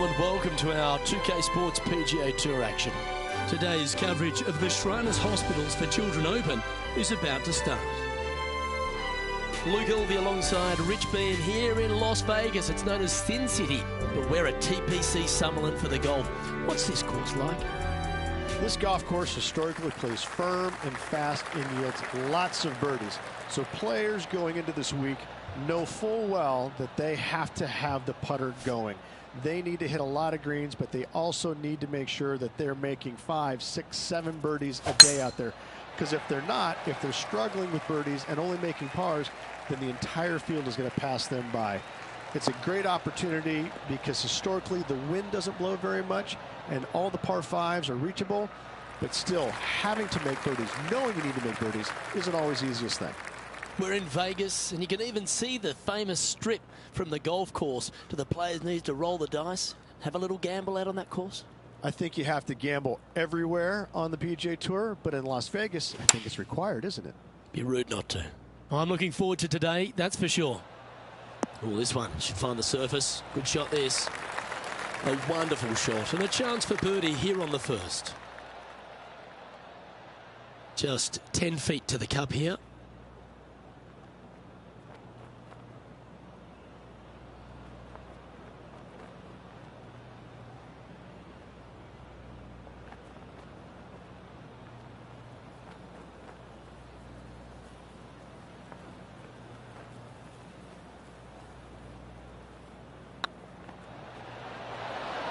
Hello and welcome to our 2K Sports PGA Tour action. Today's coverage of the Shriners Hospitals for Children Open is about to start. Luke Ilvey alongside Rich Bean here in Las Vegas. It's known as Sin City, but we're at TPC Summerlin for the golf. What's this course like? This golf course historically plays firm and fast and yields lots of birdies. So players going into this week know full well that they have to have the putter going. They need to hit a lot of greens, but they also need to make sure that they're making 5, 6, 7 birdies a day out there. Because if they're not, if they're struggling with birdies and only making pars, then the entire field is going to pass them by. It's a great opportunity because historically the wind doesn't blow very much and all the par 5s are reachable, but still having to make birdies, knowing you need to make birdies, isn't always the easiest thing. We're in Vegas, and you can even see the famous strip from the golf course. Do the players need to roll the dice, have a little gamble out on that course? I think you have to gamble everywhere on the PGA Tour, but in Las Vegas, I think it's required, isn't it? Be rude not to. I'm looking forward to today, that's for sure. Oh, this one should find the surface. Good shot, this. A wonderful shot, and a chance for birdie here on the first. Just 10 feet to the cup here.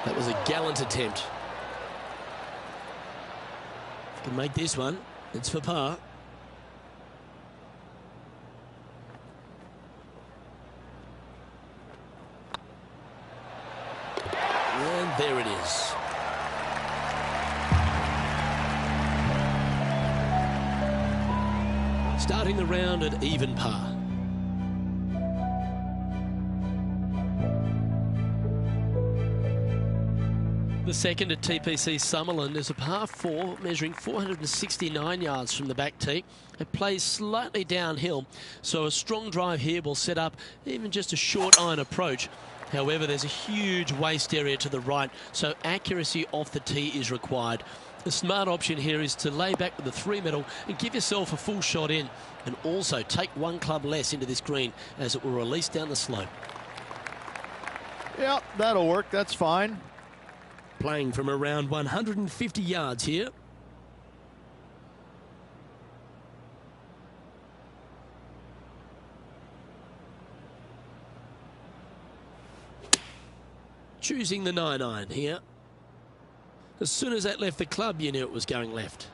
That was a gallant attempt. Can make this one. It's for par. And there it is. Starting the round at even par. The second at TPC Summerlin is a par 4 measuring 469 yards from the back tee. It plays slightly downhill, so a strong drive here will set up even just a short iron approach. However, there's a huge waste area to the right, so accuracy off the tee is required. The smart option here is to lay back with the 3-metal and give yourself a full shot in, and also take one club less into this green as it will release down the slope. Yeah, that'll work. That's fine. Playing from around 150 yards here. Choosing the 9-iron here. As soon as that left the club, you knew it was going left.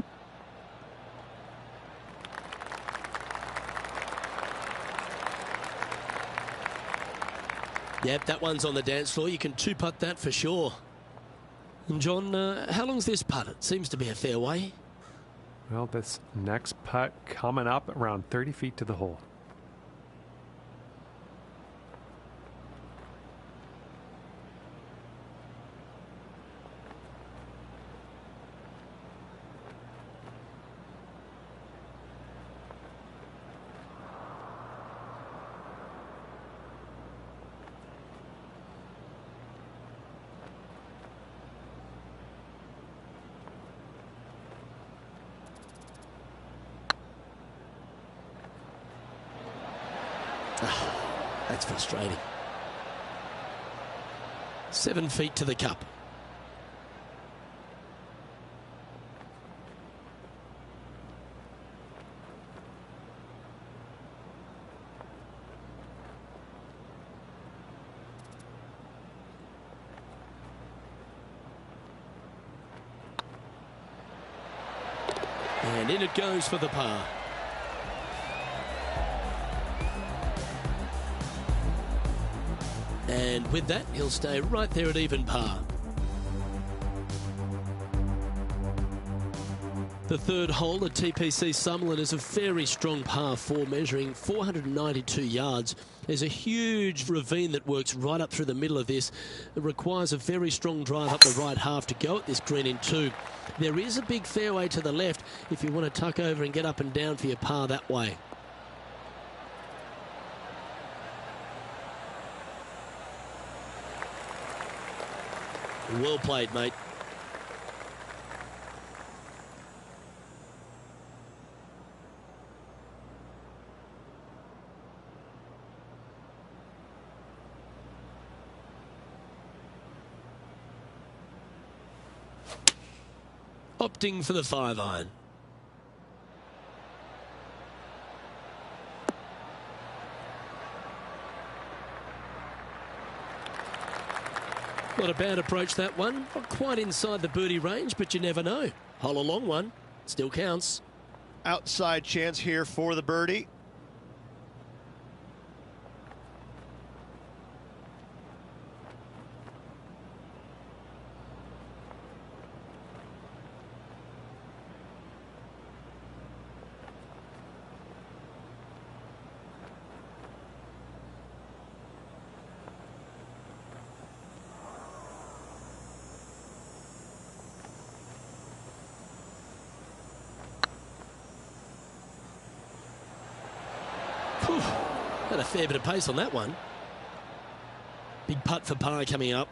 Yep, that one's on the dance floor. You can two-putt that for sure. And John, how long's this putt? It seems to be a fair way. Well, this next putt coming up around 30 feet to the hole. That's frustrating. 7 feet to the cup. And in it goes for the par. And with that, he'll stay right there at even par. The third hole at TPC Summerlin is a very strong par 4 measuring 492 yards. There's a huge ravine that works right up through the middle of this. It requires a very strong drive up the right half to go at this green in 2. There is a big fairway to the left if you want to tuck over and get up and down for your par that way. Well played, mate. Opting for the 5-iron. Not a bad approach, that one. Not quite inside the birdie range, but you never know. Hole a long one. Still counts. Outside chance here for the birdie. Whew. Had a fair bit of pace on that one. Big putt for par coming up.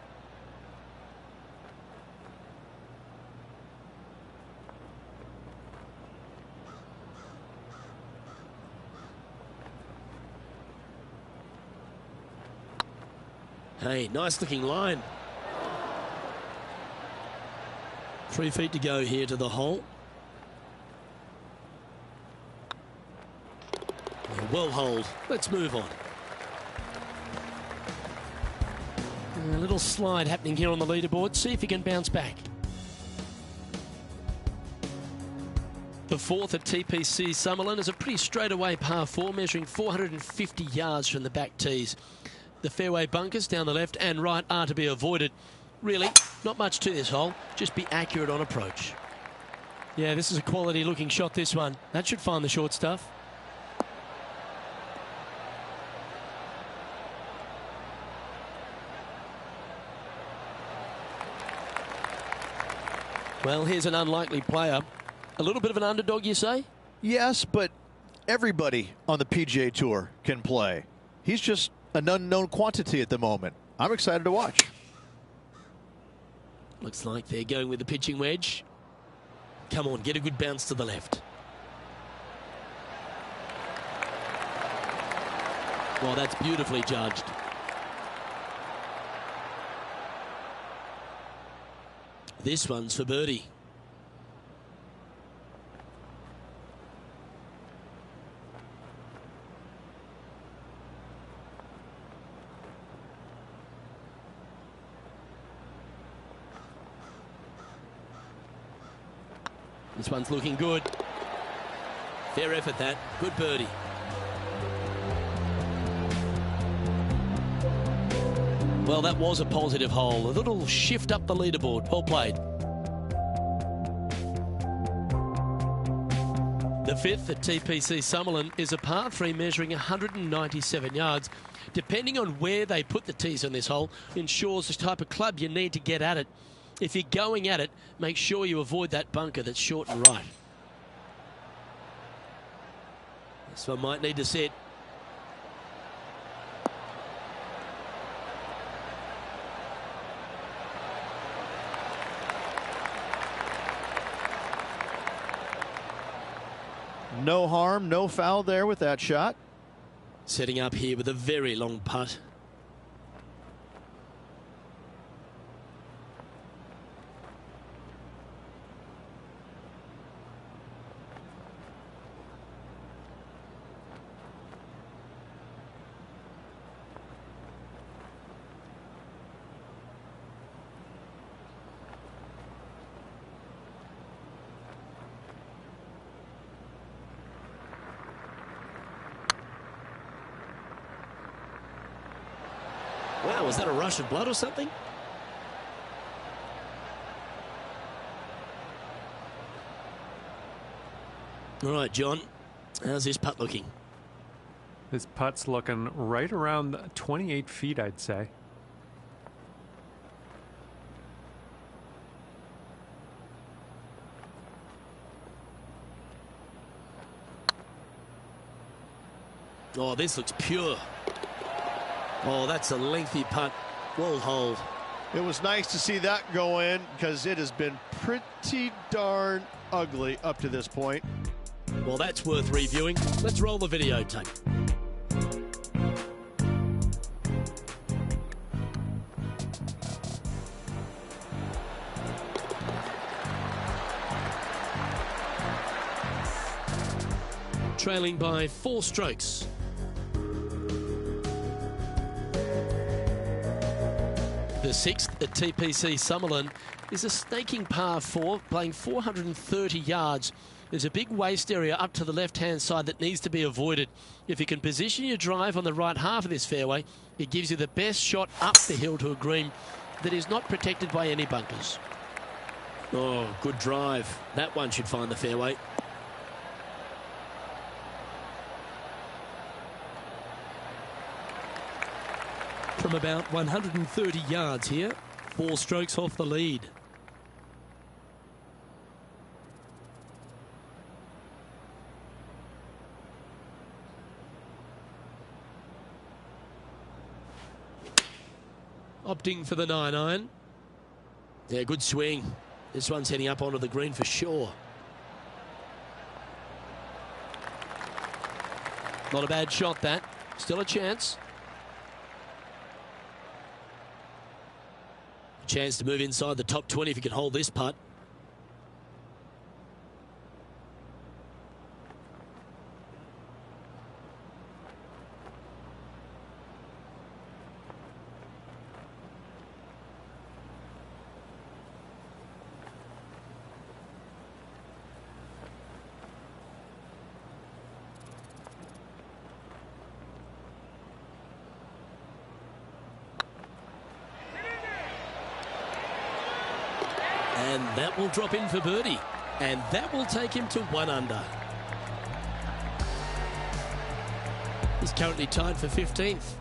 Hey, nice looking line. 3 feet to go here to the hole. Well holed. Let's move on. A little slide happening here on the leaderboard. See if he can bounce back. The fourth at TPC Summerlin is a pretty straightaway par 4, measuring 450 yards from the back tees. The fairway bunkers down the left and right are to be avoided. Really, not much to this hole. Just be accurate on approach. Yeah, this is a quality looking shot, this one. That should find the short stuff. Well, here's an unlikely player. A little bit of an underdog, you say? Yes, but everybody on the PGA Tour can play. He's just an unknown quantity at the moment. I'm excited to watch. Looks like they're going with the pitching wedge. Come on, get a good bounce to the left. Well, that's beautifully judged. This one's for birdie. This one's looking good. Fair effort, that. Good birdie. Well, that was a positive hole. A little shift up the leaderboard. Well played. The fifth at TPC Summerlin is a par 3 measuring 197 yards. Depending on where they put the tees on this hole, ensures the type of club you need to get at it. If you're going at it, make sure you avoid that bunker that's short and right. This one might need to sit. No harm, no foul there with that shot. Setting up here with a very long putt. Wow, was that a rush of blood or something? All right, John, how's this putt looking? This putt's looking right around 28 feet, I'd say. Oh, this looks pure. Oh, that's a lengthy putt. Well holed. It was nice to see that go in because it has been pretty darn ugly up to this point. Well, that's worth reviewing. Let's roll the videotape. Trailing by 4 strokes. The 6th at TPC Summerlin is a snaking par 4, playing 430 yards. There's a big waste area up to the left-hand side that needs to be avoided. If you can position your drive on the right half of this fairway, it gives you the best shot up the hill to a green that is not protected by any bunkers. Oh, good drive. That one should find the fairway. From about 130 yards here, 4 strokes off the lead. Opting for the 9-iron. Yeah, good swing. This one's heading up onto the green for sure. Not a bad shot, that. Still a chance. Chance to move inside the top 20 if you can hold this putt. And that will drop in for birdie. And that will take him to 1 under. He's currently tied for 15th.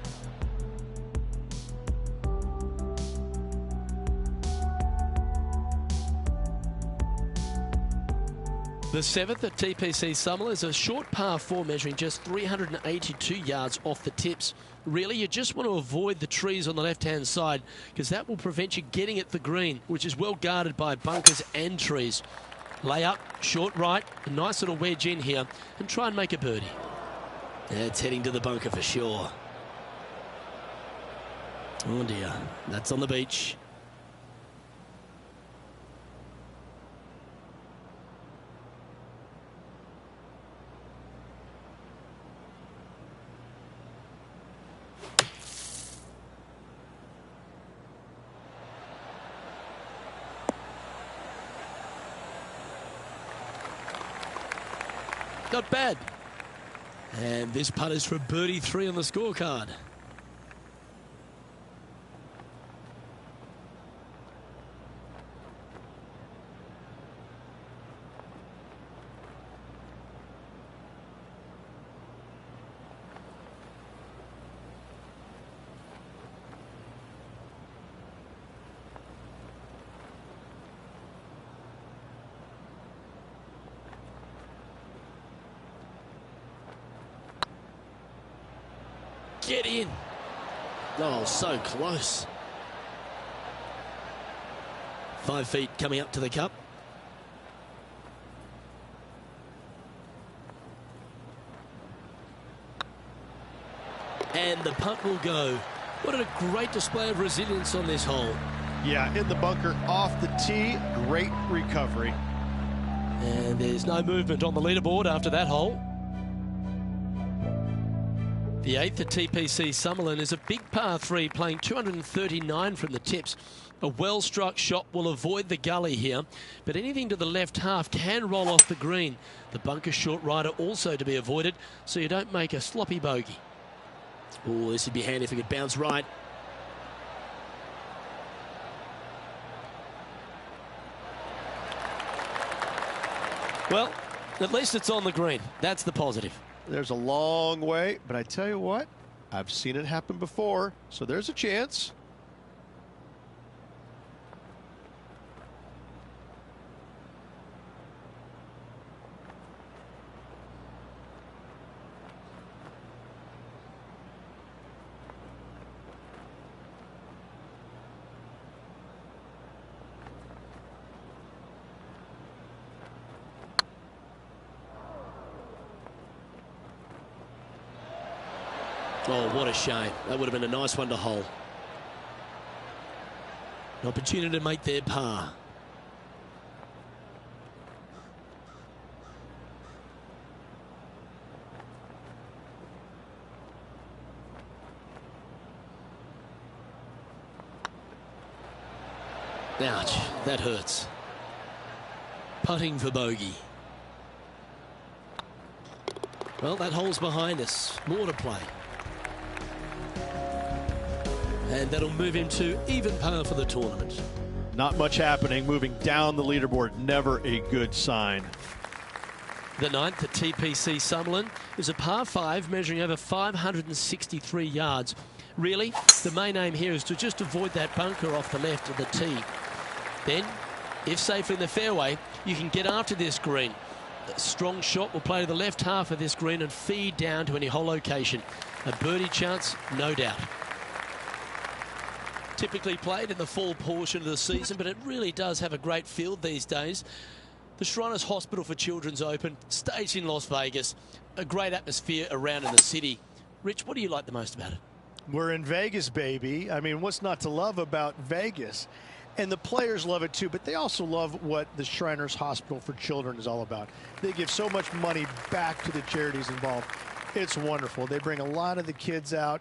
The 7th at TPC Summerlin is a short par 4 measuring just 382 yards off the tips. Really, you just want to avoid the trees on the left-hand side because that will prevent you getting at the green, which is well guarded by bunkers and trees. Lay up, short right, a nice little wedge in here, and try and make a birdie. It's heading to the bunker for sure. Oh dear, that's on the beach. Not bad. And this putt is for birdie 3 on the scorecard. Get in. Oh, so close. 5 feet coming up to the cup. And the putt will go. What a great display of resilience on this hole. Yeah, in the bunker, off the tee, great recovery. And there's no movement on the leaderboard after that hole. The 8th at TPC Summerlin is a big par 3 playing 239 from the tips. A well-struck shot will avoid the gully here, but anything to the left half can roll off the green. The bunker short rider also to be avoided, so you don't make a sloppy bogey. Oh, this would be handy if it could bounce right. Well, at least it's on the green. That's the positive. There's a long way, but I tell you what, I've seen it happen before, so there's a chance. Oh, what a shame. That would have been a nice one to hole. An opportunity to make their par. Ouch, that hurts. Putting for bogey. Well, that hole's behind us. More to play. And that'll move him to even par for the tournament. Not much happening. Moving down the leaderboard, never a good sign. The ninth at TPC Summerlin is a par 5 measuring over 563 yards. Really, the main aim here is to just avoid that bunker off the left of the tee. Then, if safely in the fairway, you can get after this green. A strong shot will play to the left half of this green and feed down to any hole location. A birdie chance, no doubt. Typically played in the fall portion of the season, but it really does have a great field these days. The Shriners Hospital for Children's Open, staged in Las Vegas, a great atmosphere around in the city. Rich, what do you like the most about it? We're in Vegas, baby. I mean, what's not to love about Vegas? And the players love it too, but they also love what the Shriners Hospital for Children is all about. They give so much money back to the charities involved. It's wonderful. They bring a lot of the kids out,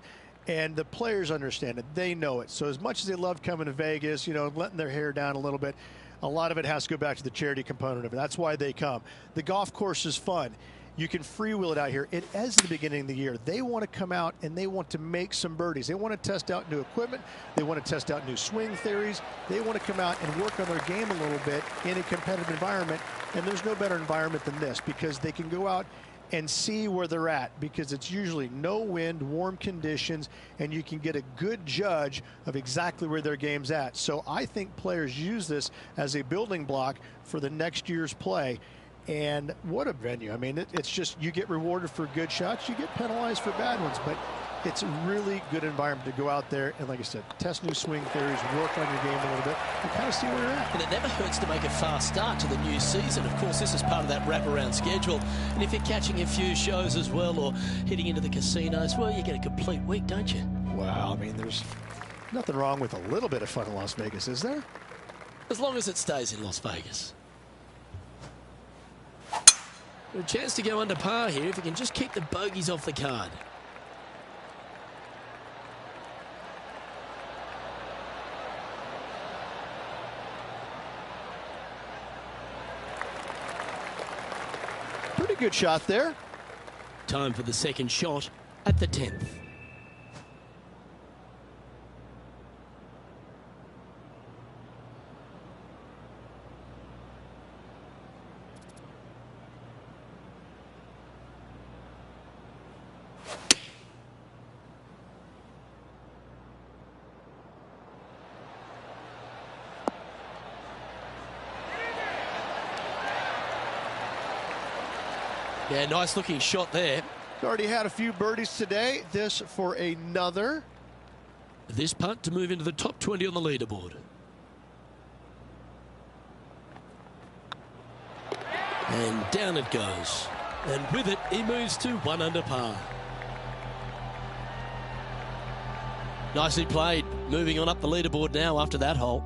and the players understand it. They know it. So as much as they love coming to Vegas, you know, letting their hair down a little bit, a lot of it has to go back to the charity component of it. That's why they come. The golf course is fun. You can freewheel it out here. It is the beginning of the year. They want to come out and they want to make some birdies. They want to test out new equipment. They want to test out new swing theories. They want to come out and work on their game a little bit in a competitive environment. And there's no better environment than this because they can go out and see where they're at because it's usually no wind, warm conditions, and you can get a good judge of exactly where their game's at. So I think players use this as a building block for the next year's play. And what a venue. I mean, it's just you get rewarded for good shots, you get penalized for bad ones, but it's a really good environment to go out there and, like I said, test new swing theories, work on your game a little bit, and kind of see where you're at. And it never hurts to make a fast start to the new season. Of course, this is part of that wraparound schedule. And if you're catching a few shows as well or heading into the casinos, well, you get a complete week, don't you? Wow, I mean, there's nothing wrong with a little bit of fun in Las Vegas, is there? As long as it stays in Las Vegas. A chance to go under par here if you can just keep the bogeys off the card. Pretty good shot there. Time for the second shot at the 10th. Yeah, nice looking shot there. He's already had a few birdies today. This for another. This putt to move into the top 20 on the leaderboard. And down it goes. And with it, he moves to 1 under par. Nicely played. Moving on up the leaderboard now after that hole.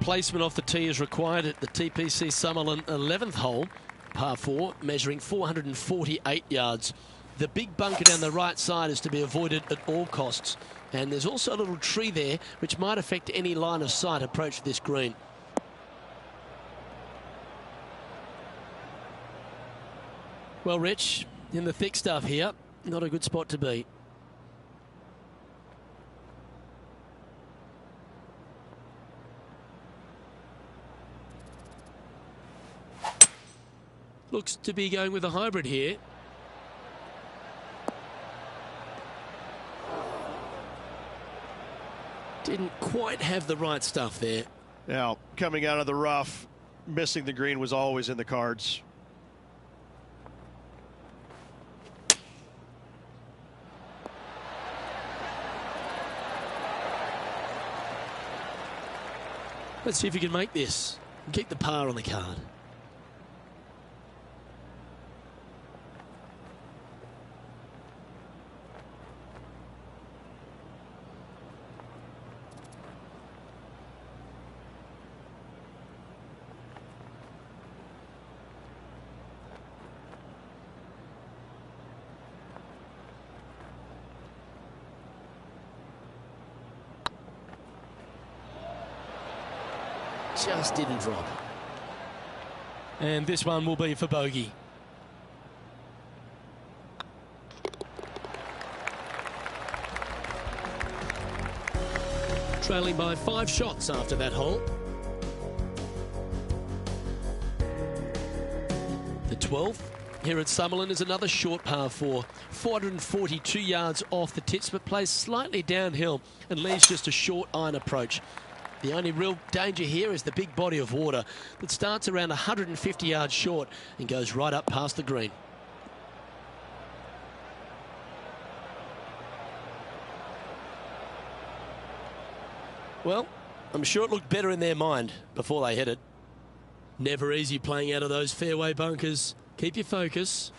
Placement off the tee is required at the TPC Summerlin 11th hole, par 4, measuring 448 yards. The big bunker down the right side is to be avoided at all costs. And there's also a little tree there which might affect any line of sight approach to this green. Well, Rich, in the thick stuff here, not a good spot to be. Looks to be going with a hybrid here. Didn't quite have the right stuff there. Now, coming out of the rough, missing the green was always in the cards. Let's see if you can make this and keep the par on the card. just didn't drop. And this one will be for bogey. Trailing by 5 shots after that hole. The 12th here at Summerlin is another short par 4. 442 yards off the tips, but plays slightly downhill and leaves just a short iron approach. The only real danger here is the big body of water that starts around 150 yards short and goes right up past the green. Well, I'm sure it looked better in their mind before they hit it. Never easy playing out of those fairway bunkers. Keep your focus.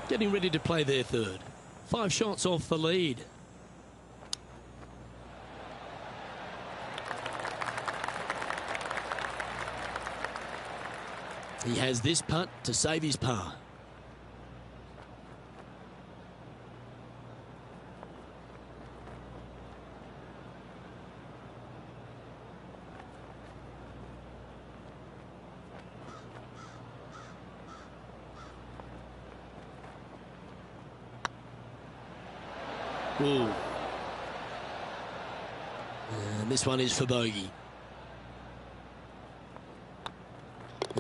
Getting ready to play their third. 5 shots off the lead. He has this putt to save his par. Ooh. And this one is for bogey.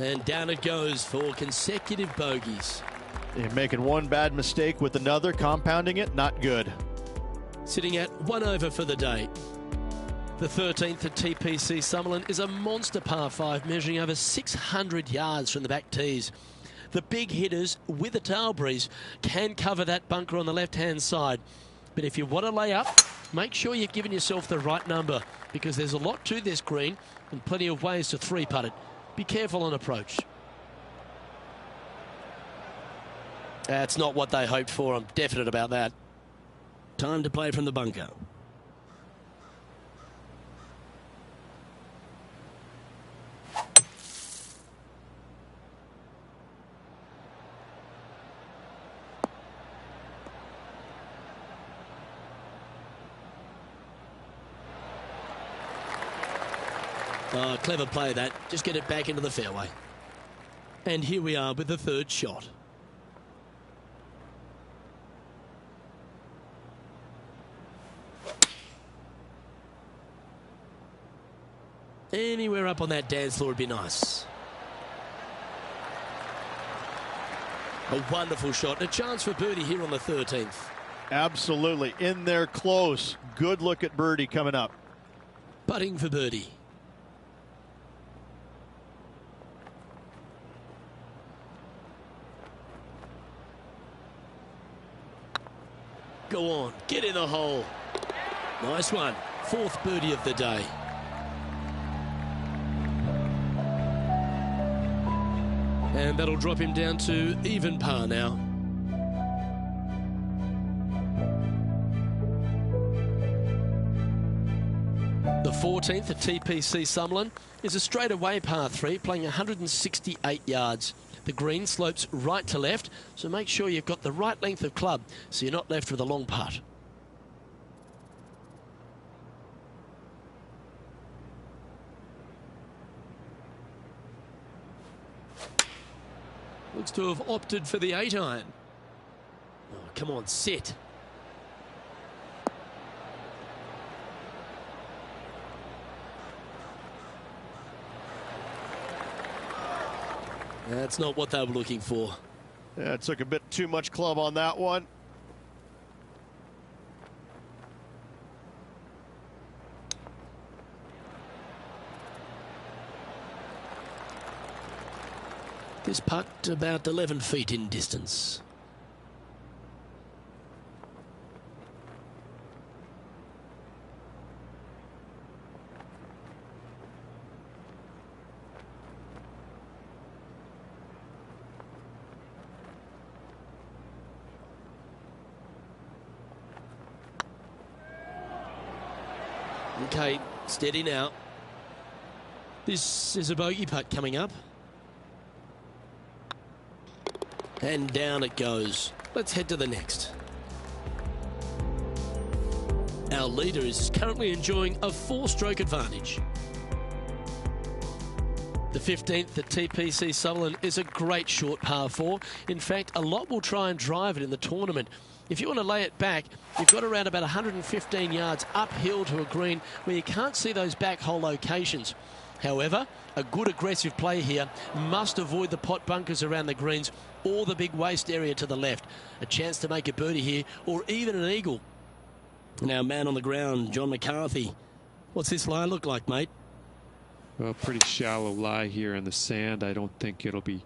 And down it goes for consecutive bogeys. You're making one bad mistake with another, compounding it, not good. Sitting at 1 over for the day. The 13th at TPC Summerlin is a monster par 5 measuring over 600 yards from the back tees. The big hitters with a tail breeze can cover that bunker on the left-hand side. But if you want to lay up, make sure you've given yourself the right number, because there's a lot to this green and plenty of ways to 3-putt it. Be careful on approach. That's not what they hoped for. I'm definite about that. Time to play from the bunker. Oh, clever play that. Just get it back into the fairway. And here we are with the third shot. Anywhere up on that dance floor would be nice. A wonderful shot. A chance for birdie here on the 13th. Absolutely. In there close. Good look at birdie coming up. Putting for birdie. Go on, get in the hole. Nice one. 4th birdie of the day. And that'll drop him down to even par now. The 14th at TPC Summerlin is a straightaway par 3, playing 168 yards. The green slopes right to left, so make sure you've got the right length of club so you're not left with a long putt. Looks to have opted for the 8-iron. Oh, come on, sit. That's not what they were looking for. Yeah, it took a bit too much club on that one. This putt about 11 feet in distance. Okay, steady now. This is a bogey putt coming up. And down it goes. Let's head to the next. Our leader is currently enjoying a 4-stroke advantage. The 15th at TPC Sutherland is a great short par 4. In fact, a lot will try and drive it in the tournament. If you want to lay it back, you've got around about 115 yards uphill to a green where you can't see those back hole locations. However, a good aggressive play here must avoid the pot bunkers around the greens or the big waste area to the left. A chance to make a birdie here or even an eagle. Now, man on the ground, John McCarthy. What's this lie look like, mate? Well, pretty shallow lie here in the sand. I don't think it'll be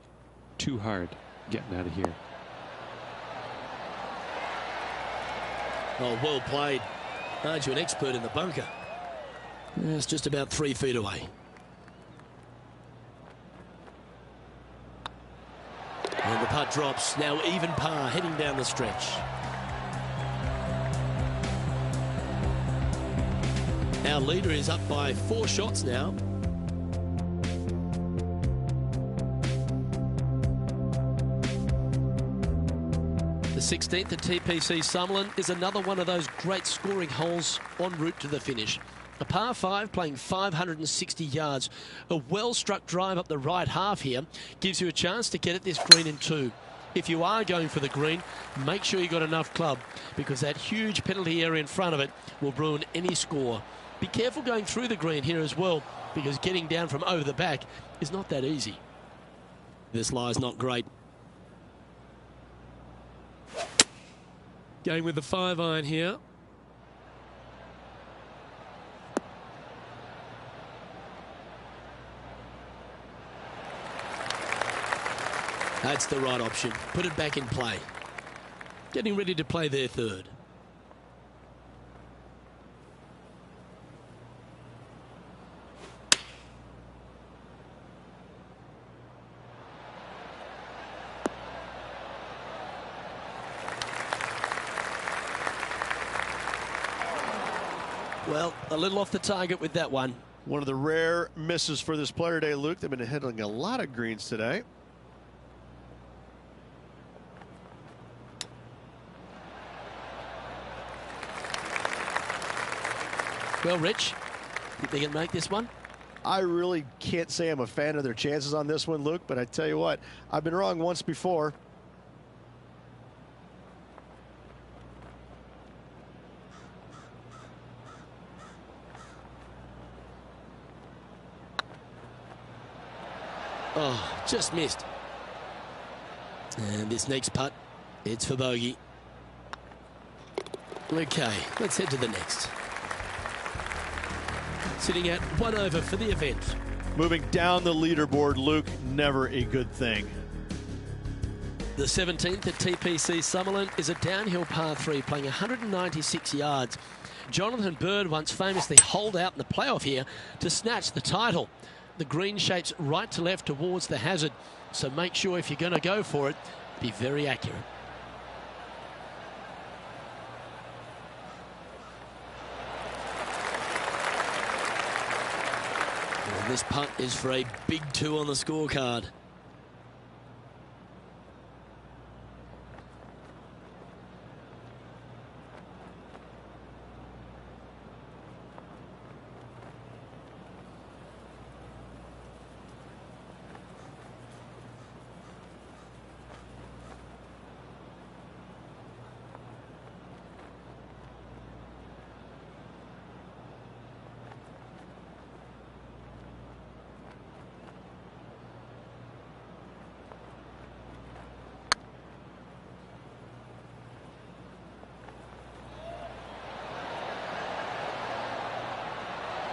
too hard getting out of here. Oh, well played. Aren't you an expert in the bunker? It's just about 3 feet away. And the putt drops. Now even par, heading down the stretch. Our leader is up by 4 shots now. The 16th at TPC Sutherland is another one of those great scoring holes en route to the finish. A par 5 playing 560 yards. A well-struck drive up the right half here gives you a chance to get at this green in 2. If you are going for the green, make sure you got enough club because that huge penalty area in front of it will ruin any score. Be careful going through the green here as well because getting down from over the back is not that easy. This lie's not great. Going with the 5-iron here. That's the right option. Put it back in play. Getting ready to play their 3rd. Well, a little off the target with that one. One of the rare misses for this player today, Luke. They've been hitting a lot of greens today. Well, Rich, think they can make this one? I really can't say I'm a fan of their chances on this one, Luke, but I tell you what, I've been wrong once before. Oh, just missed. And this next putt, it's for bogey. Okay, let's head to the next. Sitting at 1 over for the event. Moving down the leaderboard, Luke, never a good thing. The 17th at TPC Sutherland is a downhill par 3 playing 196 yards. Jonathan Bird once famously holed out in the playoff here to snatch the title. The green shapes right to left towards the hazard, so make sure if you're going to go for it, be very accurate. And this putt is for a big 2 on the scorecard.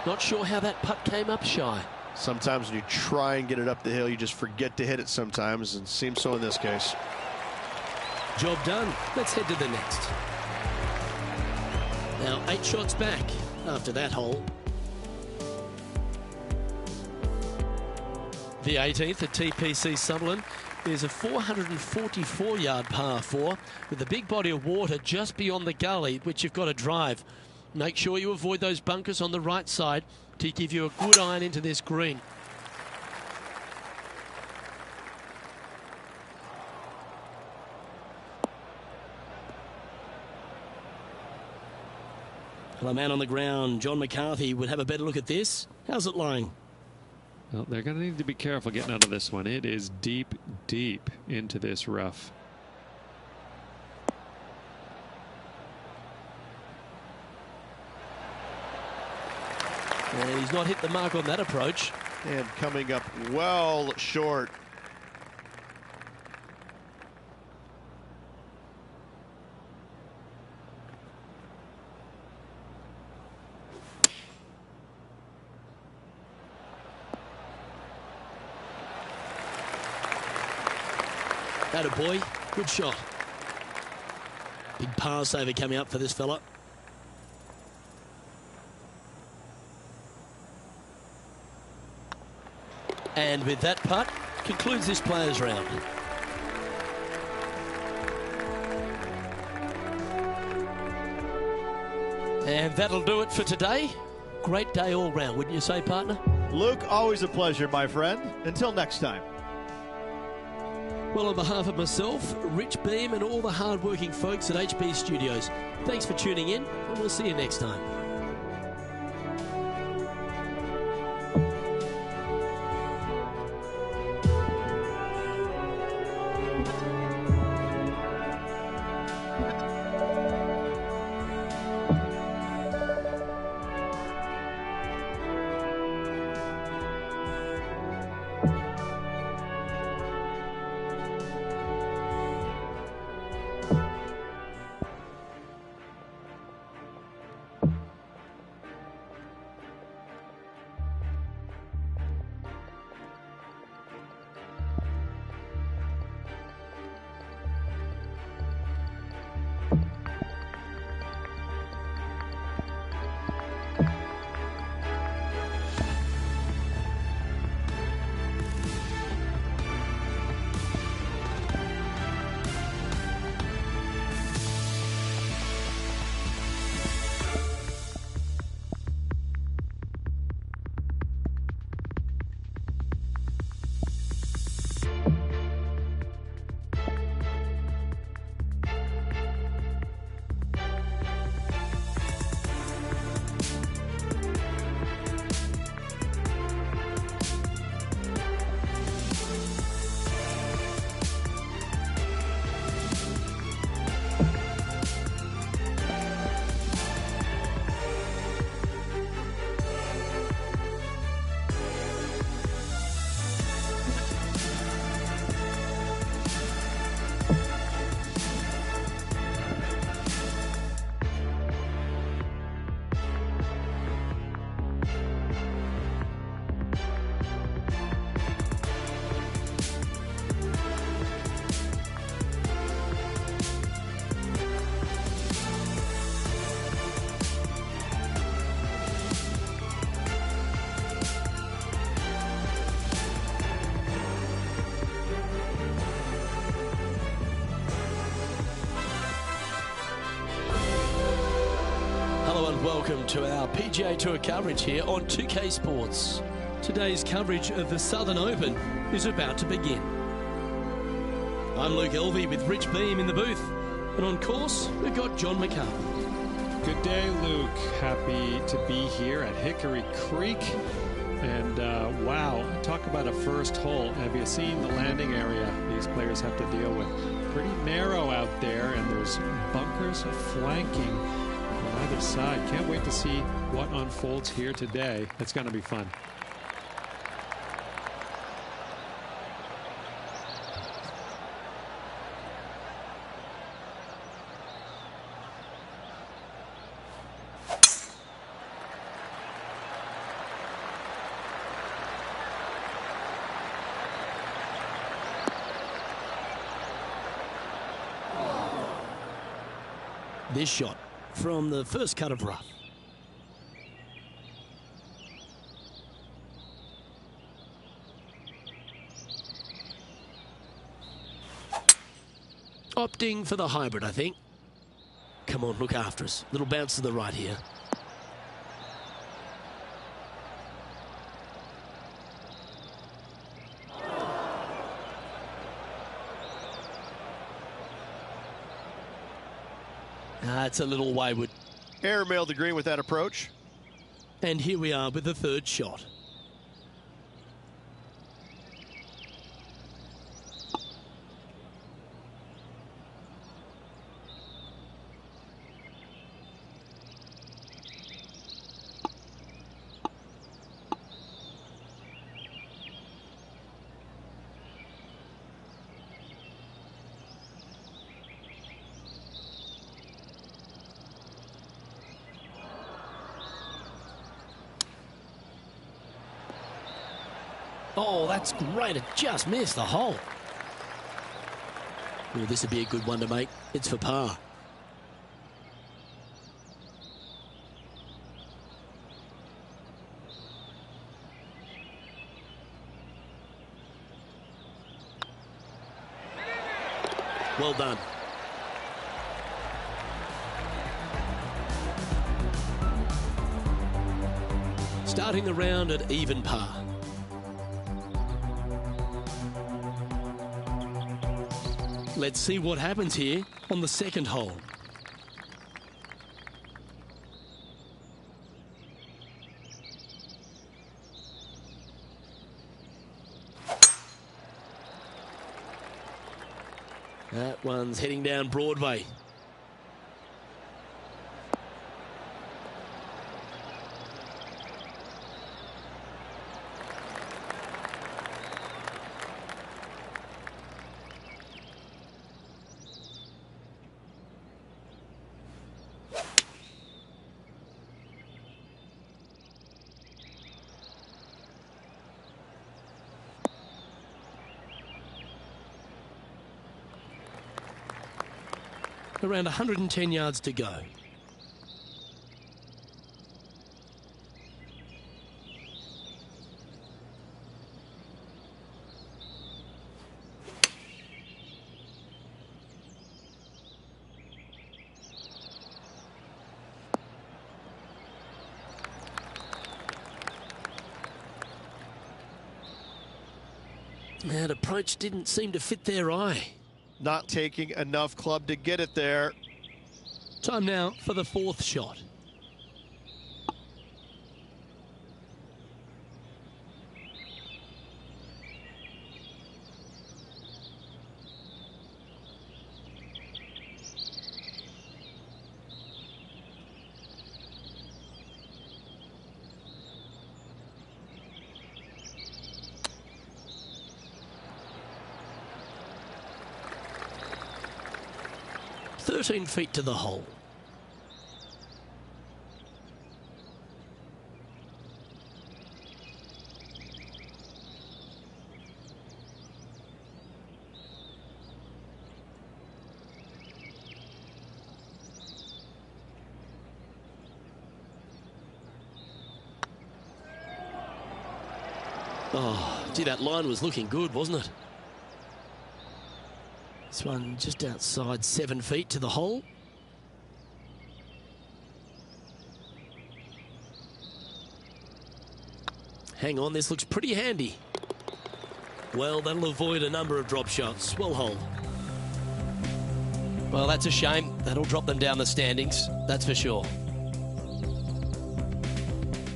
Not sure how that putt came up shy. Sometimes when you try and get it up the hill, you just forget to hit it sometimes, and it seems so in this case. Job done. Let's head to the next. Now 8 shots back after that hole. The 18th at TPC Sutherland is a 444-yard par 4 with a big body of water just beyond the gully, which you've got to drive. Make sure you avoid those bunkers on the right side to give you a good iron into this green. Well, a man on the ground, John McCarthy, would have a better look at this. How's it lying? Well, they're going to need to be careful getting out of this one. It is deep, deep into this rough. And he's not hit the mark on that approach. And coming up well short. Attaboy, good shot. Big pass over coming up for this fella. And with that putt, concludes this players' round. And that'll do it for today. Great day all round, wouldn't you say, partner? Luke, always a pleasure, my friend. Until next time. Well, on behalf of myself, Rich Beam, and all the hard-working folks at HB Studios, thanks for tuning in, and we'll see you next time. Welcome to our PGA Tour coverage here on 2K Sports. Today's coverage of the Southern Open is about to begin. I'm Luke Elvey with Rich Beam in the booth, and on course we've got John McCarthy. Good day, Luke. Happy to be here at Hickory Creek. And wow, talk about a first hole. Have you seen the landing area these players have to deal with? Pretty narrow out there, and there's bunkers flanking on either side. Can't wait to see what unfolds here today. It's going to be fun. This shot from the first cut of rough. Opting for the hybrid, I think. Come on, look after us. Little bounce to the right here. It's a little wayward. Airmail the green with that approach. And here we are with the third shot. Oh, that's great. It just missed the hole. Oh, this would be a good one to make. It's for par. Well done. Starting the round at even par. Let's see what happens here on the second hole. That one's heading down Broadway. Around 110 yards to go. That approach didn't seem to fit their eye. Not taking enough club to get it there. Time now for the fourth shot. "13 feet to the hole." Oh, gee, that line was looking good, wasn't it? This one just outside 7 feet to the hole. Hang on, this looks pretty handy. Well, that'll avoid a number of drop shots. Well hold. Well, that's a shame. That'll drop them down the standings, that's for sure.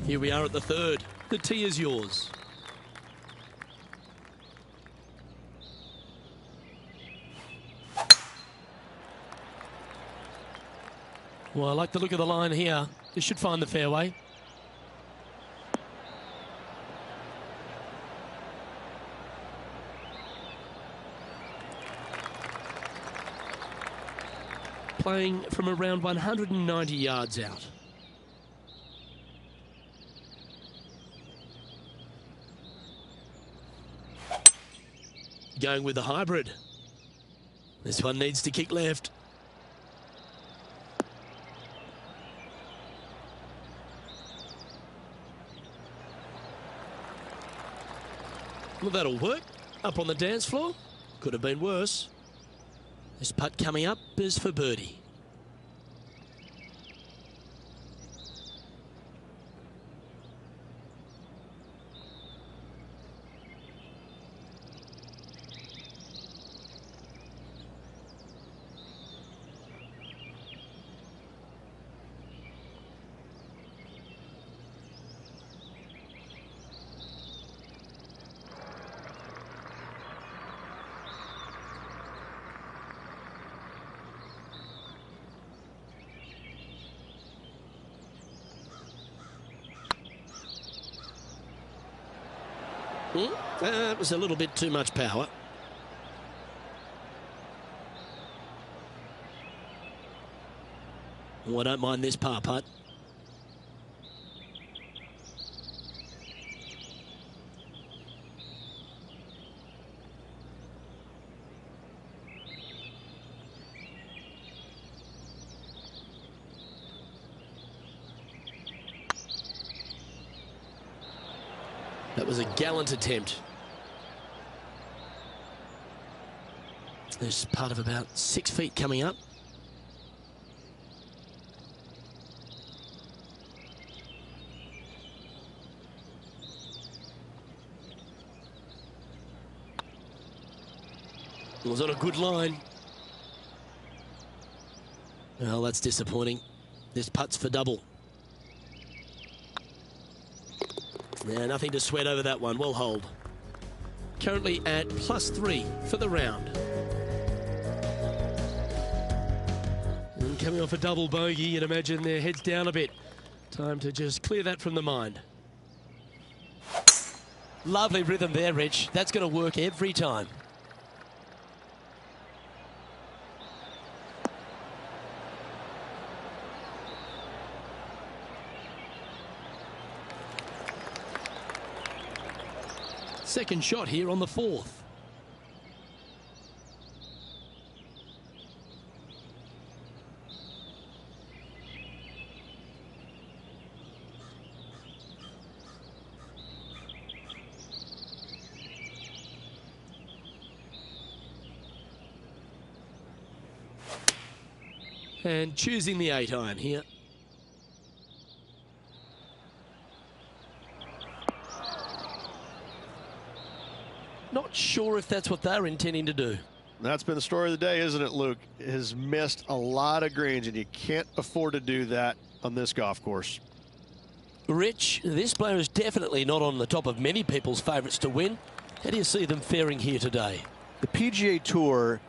Here we are at the third. The tee is yours. Well, I like the look of the line here. This should find the fairway. Playing from around 190 yards out. Going with the hybrid. This one needs to kick left. Well, that'll work. Up on the dance floor. Could have been worse. This putt coming up is for birdie. That was a little bit too much power. Oh, I don't mind this par putt. That was a gallant attempt. There's part of about 6 feet coming up. It was on a good line. Well, that's disappointing. This putt's for double. Yeah, nothing to sweat over that one. Well hold. Currently at +3 for the round. And coming off a double bogey, you'd imagine their heads down a bit. Time to just clear that from the mind. Lovely rhythm there, Rich. That's going to work every time. Second shot here on the 4th. And choosing the 8-iron here. Not sure if that's what they're intending to do. That's been the story of the day, isn't it, Luke? Has missed a lot of greens, and you can't afford to do that on this golf course. Rich, this player is definitely not on the top of many people's favourites to win. How do you see them faring here today? The PGA Tour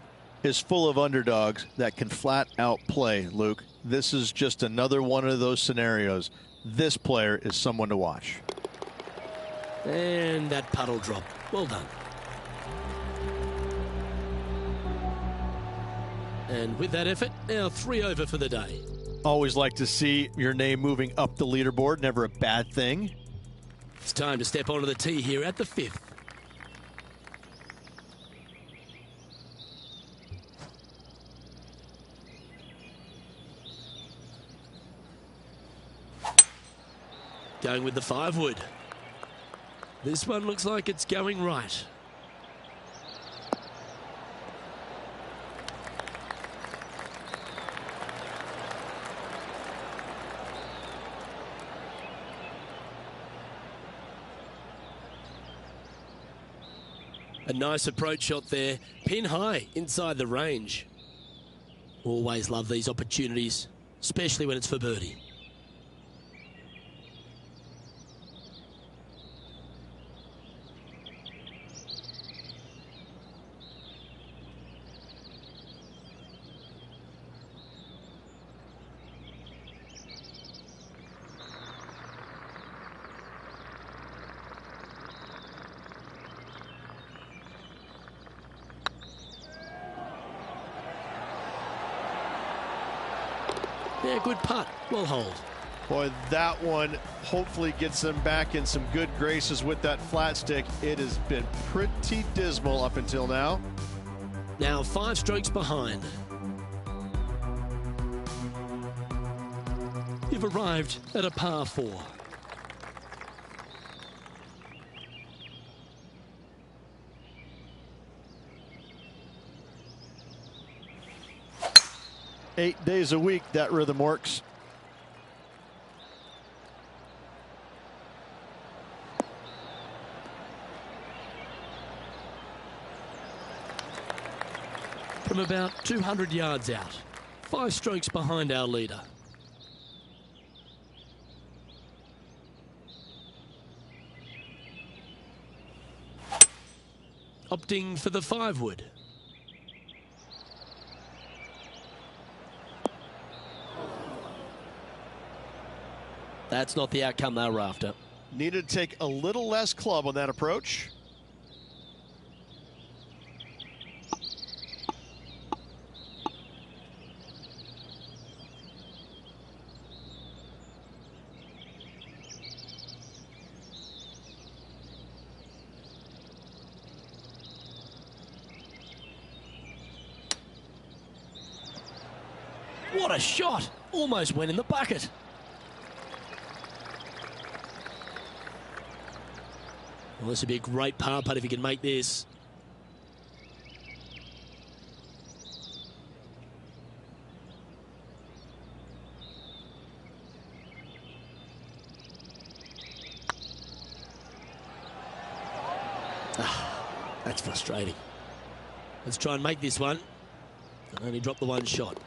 is full of underdogs that can flat out play, Luke. This is just another one of those scenarios. This player is someone to watch. And that putt will drop. Well done. And with that effort, now 3 over for the day. Always like to see your name moving up the leaderboard. Never a bad thing. It's time to step onto the tee here at the 5th. Going with the 5-wood. This one looks like it's going right. A nice approach shot there, pin high inside the range. Always love these opportunities, especially when it's for birdie. Yeah, good putt. Well hold. Boy, that one hopefully gets them back in some good graces with that flat stick. It has been pretty dismal up until now. Now 5 strokes behind. You've arrived at a par 4. Eight days a week, that rhythm works. From about 200 yards out, 5 strokes behind our leader. Opting for the 5-wood. That's not the outcome they were after. Needed to take a little less club on that approach. What a shot! Almost went in the bucket. Well, this would be a great par putt if he can make this. That's frustrating. Let's try and make this one. And only drop the one shot.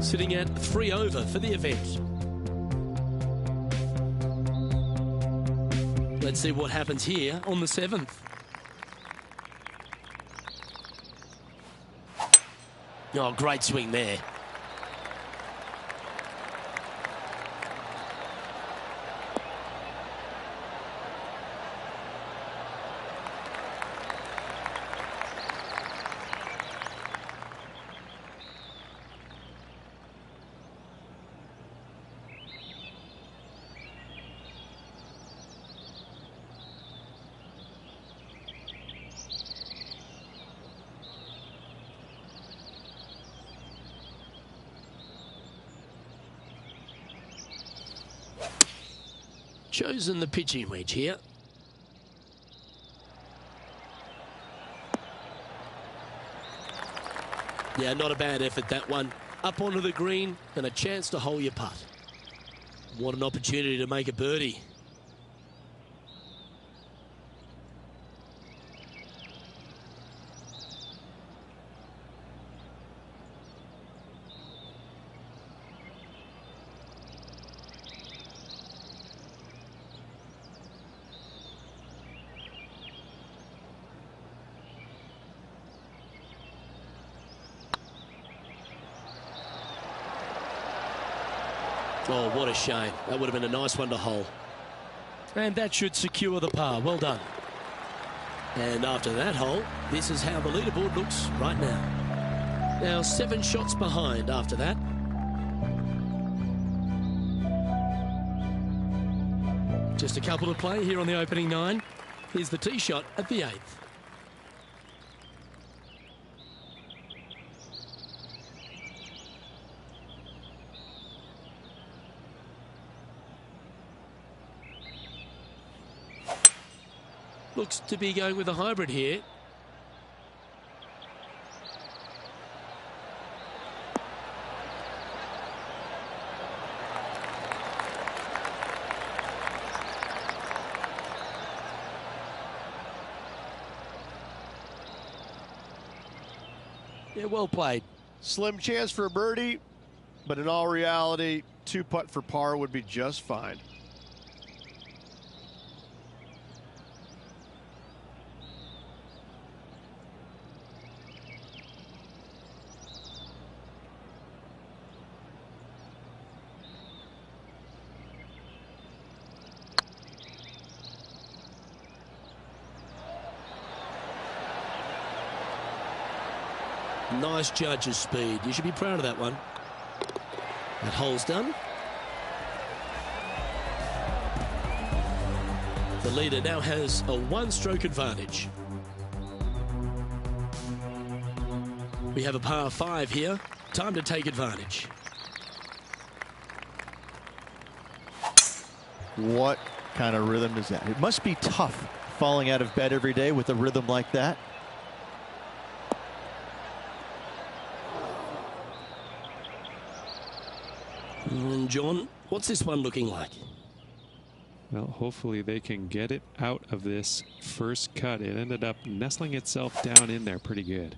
Sitting at 3 over for the event. Let's see what happens here on the 7th. Oh, great swing there. Chosen the pitching wedge here. Yeah, not a bad effort, that one. Up onto the green and a chance to hole your putt. What an opportunity to make a birdie. Oh, what a shame. That would have been a nice one to hole. And that should secure the par. Well done. And after that hole, this is how the leaderboard looks right now. Now 7 shots behind after that. Just a couple to play here on the opening 9. Here's the tee shot at the 8th. Looks to be going with a hybrid here. Yeah, well played. Slim chance for a birdie, but in all reality, 2 putt for par would be just fine. Nice judge's speed. You should be proud of that one. That hole's done. The leader now has a 1-stroke advantage. We have a par 5 here. Time to take advantage. What kind of rhythm is that? It must be tough falling out of bed every day with a rhythm like that. And John, what's this one looking like? Well, hopefully they can get it out of this first cut. It ended up nestling itself down in there pretty good.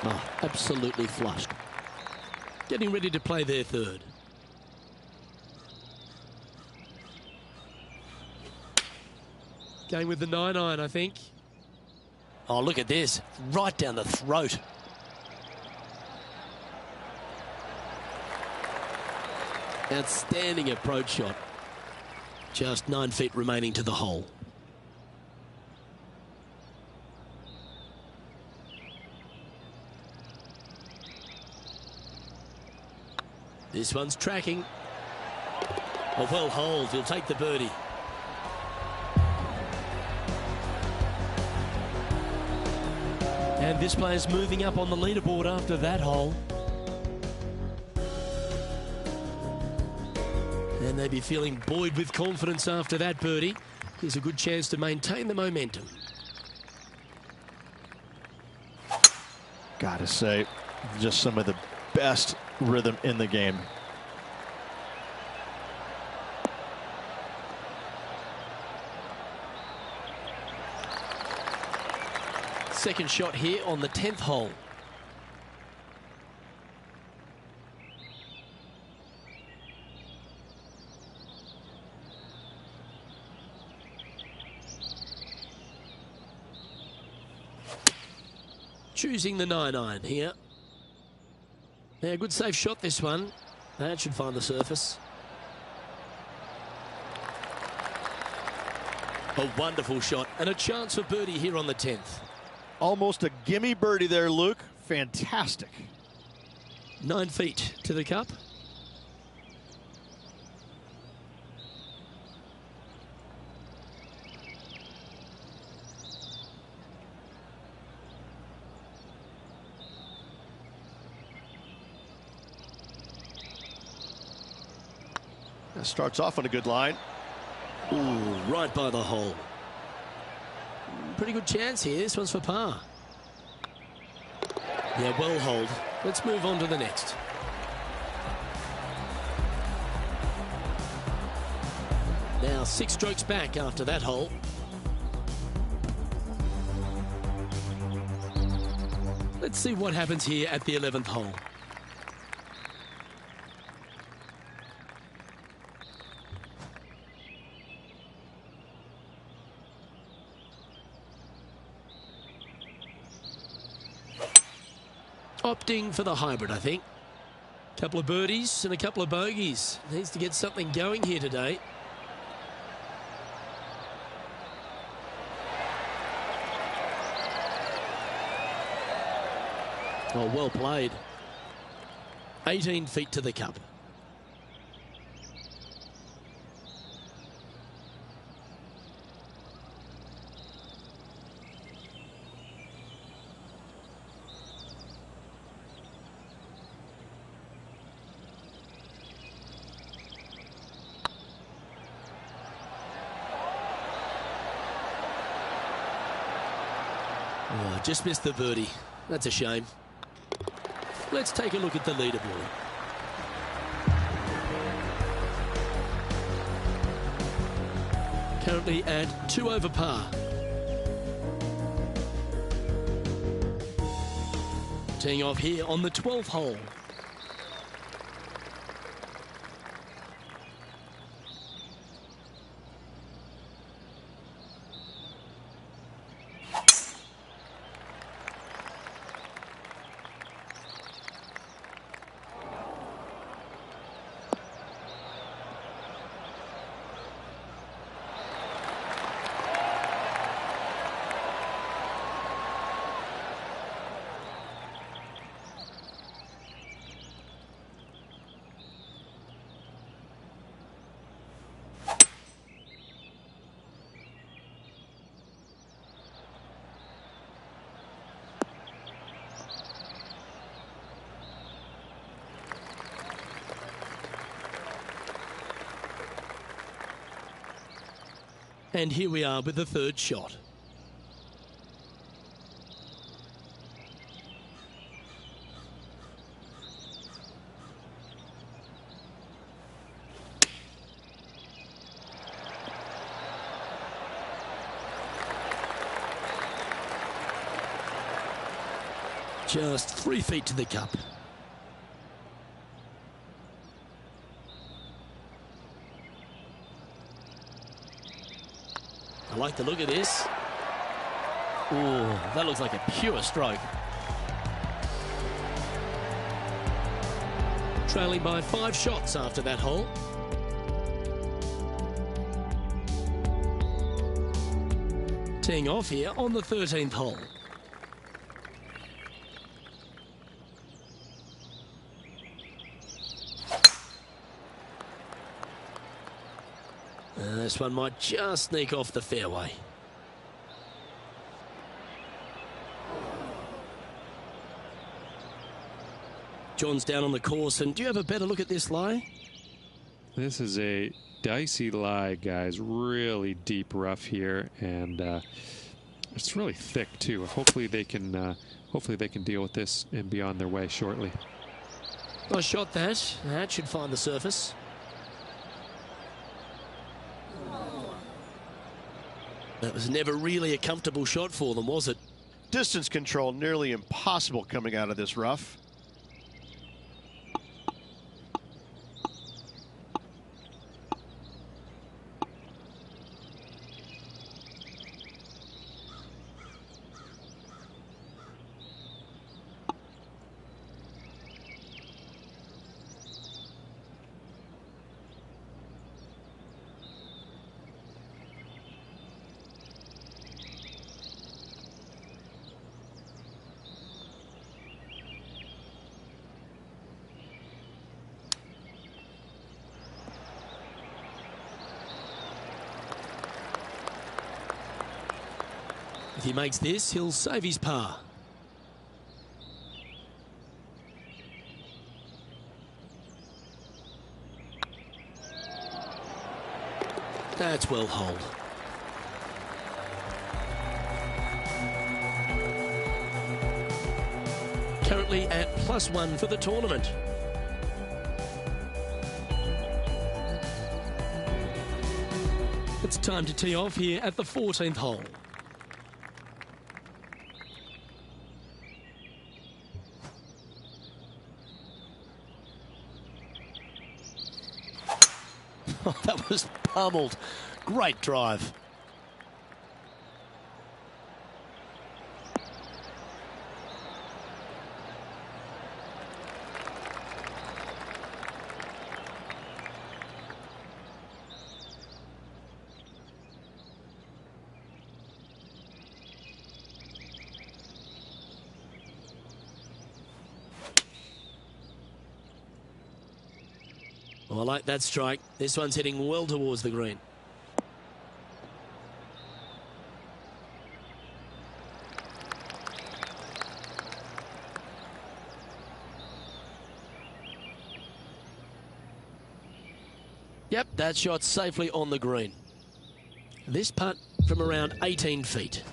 Oh, absolutely flushed. Getting ready to play their 3rd. Going with the 9-iron, I think. Oh, look at this. Right down the throat. Outstanding approach shot. Just 9 feet remaining to the hole. This one's tracking. A well hold. He'll take the birdie. And this player's moving up on the leaderboard after that hole. And they'd be feeling buoyed with confidence after that birdie. Here's a good chance to maintain the momentum. Gotta say, just some of the best rhythm in the game. Second shot here on the 10th hole. Choosing the 9-iron here. Yeah, good safe shot this one. That should find the surface. A wonderful shot and a chance for birdie here on the 10th. Almost a gimme birdie there, Luke. Fantastic. 9 feet to the cup. That starts off on a good line. Ooh, right by the hole. Pretty good chance here. This one's for par. Yeah, well hold. Let's move on to the next. Now 6 strokes back after that hole. Let's see what happens here at the 11th hole. Opting for the hybrid, I think. Couple of birdies and a couple of bogeys. Needs to get something going here today. Oh, well played. 18 feet to the cup. Oh, just missed the birdie. That's a shame. Let's take a look at the leaderboard. Currently at 2 over par. Teeing off here on the 12th hole. And here we are with the third shot. Just 3 feet to the cup. I like the look of this. Ooh, that looks like a pure stroke. Trailing by 5 shots after that hole. Teeing off here on the 13th hole. This one might just sneak off the fairway. John's down on the course, and do you have a better look at this lie? This is a dicey lie, guys. Really deep rough here, and it's really thick too. Hopefully they can deal with this and be on their way shortly. Nice shot that. That should find the surface. That was never really a comfortable shot for them, was it? Distance control nearly impossible coming out of this rough. If he makes this, he'll save his par. That's well holed. Currently at +1 for the tournament. It's time to tee off here at the 14th hole. Oh, that was pummeled. Great drive. Oh, I like that strike. This one's heading well towards the green. Yep, that shot's safely on the green. This putt from around 18 feet.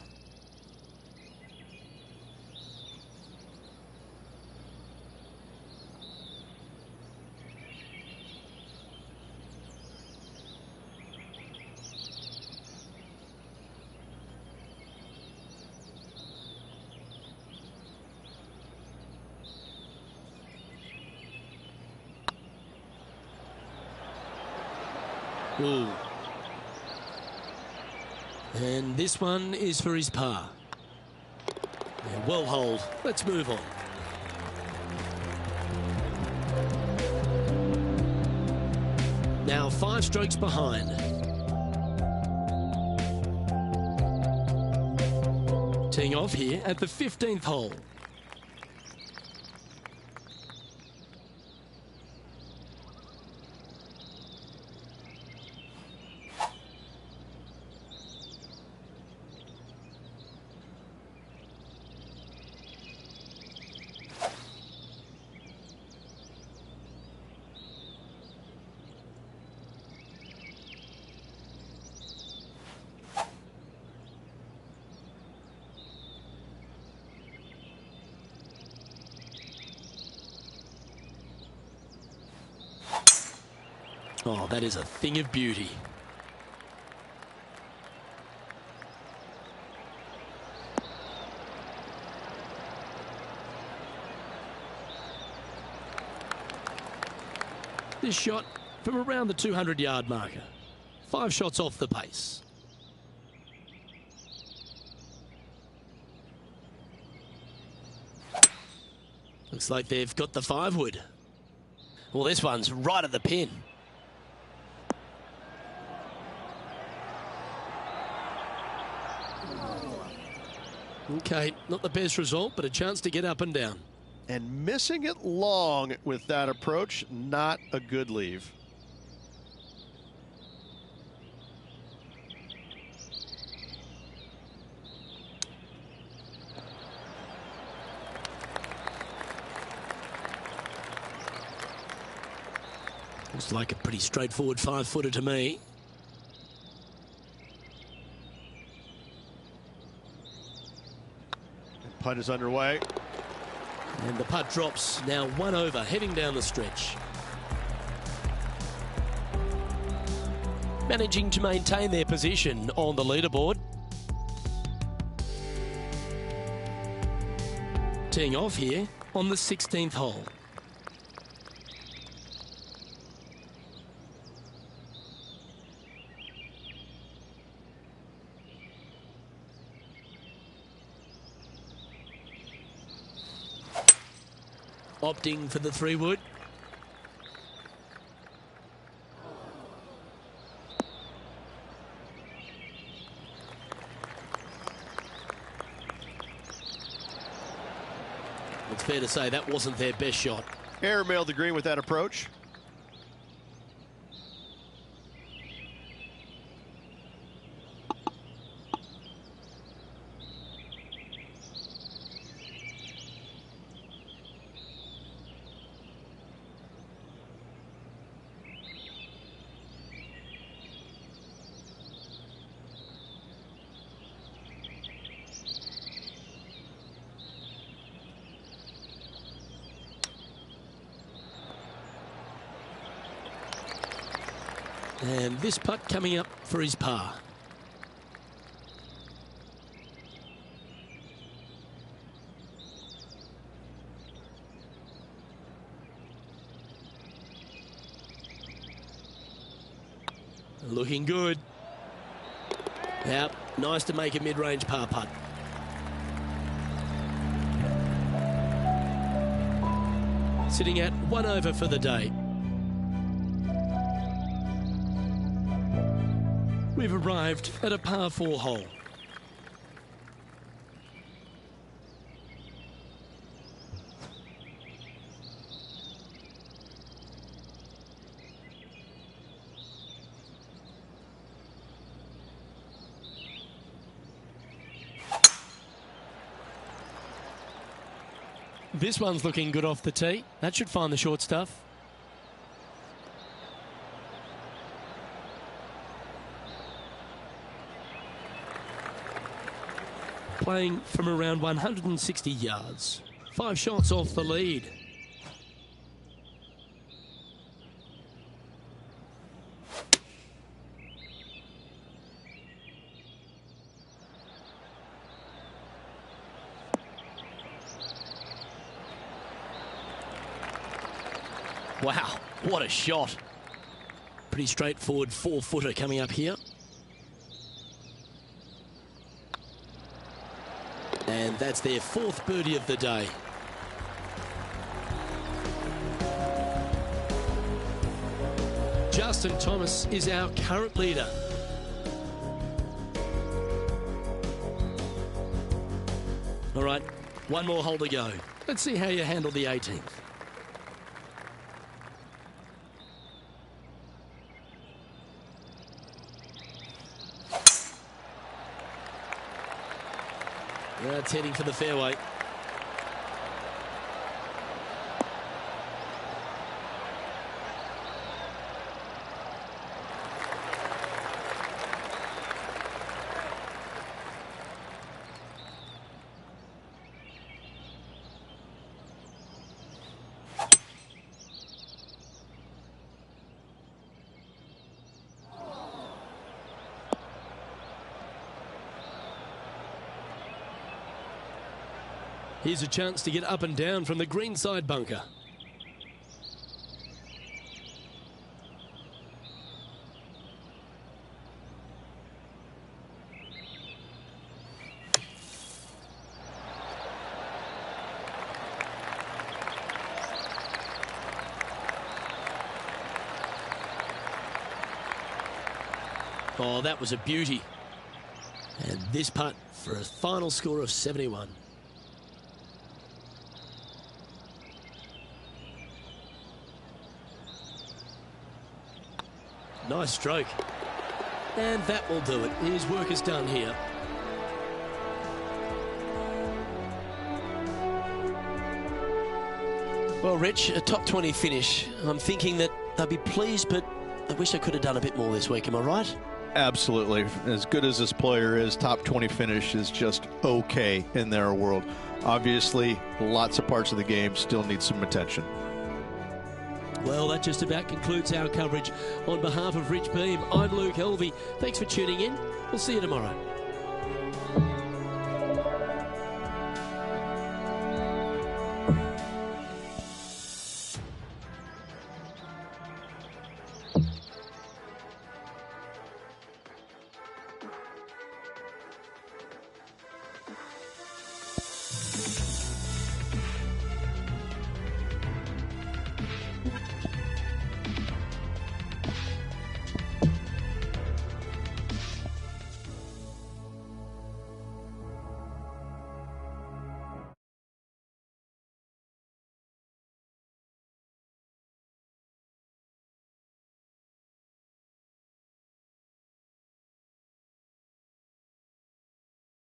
Ooh. And this one is for his par. Yeah, well holed. Let's move on. Now 5 strokes behind. Teeing off here at the 15th hole. Oh, that is a thing of beauty. This shot from around the 200-yard marker. 5 shots off the pace. Looks like they've got the 5-wood. Well, this one's right at the pin. Okay, not the best result, but a chance to get up and down. And missing it long with that approach, not a good leave. Looks like a pretty straightforward 5-footer to me. Putt is underway. And the putt drops, now 1 over, heading down the stretch. Managing to maintain their position on the leaderboard. Teeing off here on the 16th hole. Opting for the 3-wood. It's fair to say that wasn't their best shot. Airmailed the green with that approach. And this putt coming up for his par. Looking good. Yep, nice to make a mid-range par putt. Sitting at 1 over for the day. We've arrived at a par 4 hole. This one's looking good off the tee. That should find the short stuff. Playing from around 160 yards. 5 shots off the lead. Wow, what a shot. Pretty straightforward 4-footer coming up here. And that's their 4th birdie of the day. Justin Thomas is our current leader. All right, one more hole to go. Let's see how you handle the 18th. That's heading for the fairway. Here's a chance to get up and down from the greenside bunker. Oh, that was a beauty. And this putt for a final score of 71. Nice stroke. And that will do it. His work is done here. Well, Rich, a top 20 finish. I'm thinking that they'll be pleased, but I wish I could have done a bit more this week. Am I right? Absolutely. As good as this player is, top 20 finish is just okay in their world. Obviously, lots of parts of the game still need some attention. Well, that just about concludes our coverage. On behalf of Rich Beam, I'm Luke Helvey. Thanks for tuning in. We'll see you tomorrow.